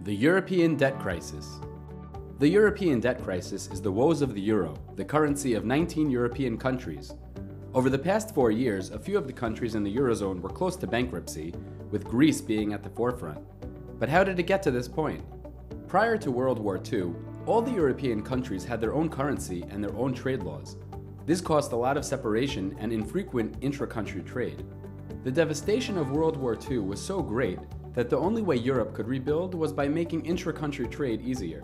The European debt crisis. The European debt crisis is the woes of the euro, the currency of 19 European countries. Over the past 4 years, a few of the countries in the eurozone were close to bankruptcy, with Greece being at the forefront. But how did it get to this point? Prior to World War II, all the European countries had their own currency and their own trade laws. This caused a lot of separation and infrequent intra-country trade. The devastation of World War II was so great that the only way Europe could rebuild was by making intra-country trade easier.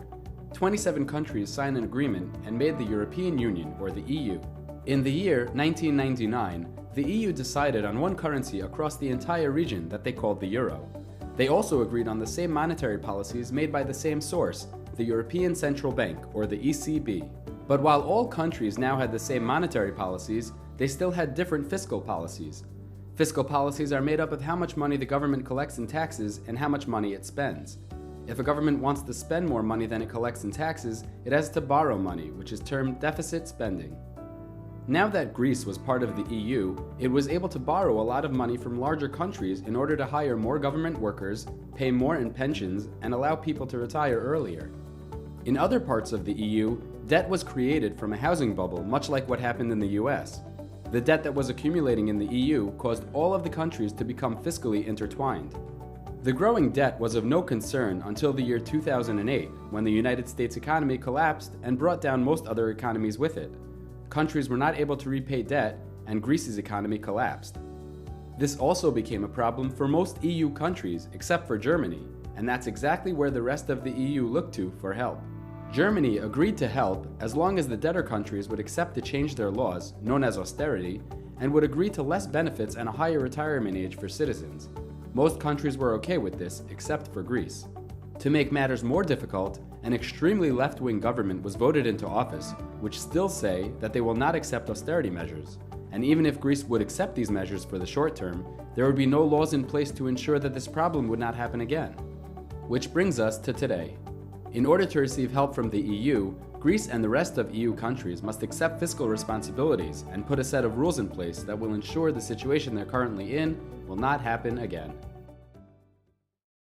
27 countries signed an agreement and made the European Union, or the EU. In the year 1999, the EU decided on one currency across the entire region that they called the euro. They also agreed on the same monetary policies made by the same source, the European Central Bank, or the ECB. But while all countries now had the same monetary policies, they still had different fiscal policies. Fiscal policies are made up of how much money the government collects in taxes and how much money it spends. If a government wants to spend more money than it collects in taxes, it has to borrow money, which is termed deficit spending. Now that Greece was part of the EU, it was able to borrow a lot of money from larger countries in order to hire more government workers, pay more in pensions, and allow people to retire earlier. In other parts of the EU, debt was created from a housing bubble, much like what happened in the US. The debt that was accumulating in the EU caused all of the countries to become fiscally intertwined. The growing debt was of no concern until the year 2008, when the United States economy collapsed and brought down most other economies with it. Countries were not able to repay debt, and Greece's economy collapsed. This also became a problem for most EU countries except for Germany, and that's exactly where the rest of the EU looked to for help. Germany agreed to help as long as the debtor countries would accept to change their laws, known as austerity, and would agree to less benefits and a higher retirement age for citizens. Most countries were okay with this, except for Greece. To make matters more difficult, an extremely left-wing government was voted into office, which still say that they will not accept austerity measures. And even if Greece would accept these measures for the short term, there would be no laws in place to ensure that this problem would not happen again. Which brings us to today. In order to receive help from the EU, Greece and the rest of EU countries must accept fiscal responsibilities and put a set of rules in place that will ensure the situation they're currently in will not happen again.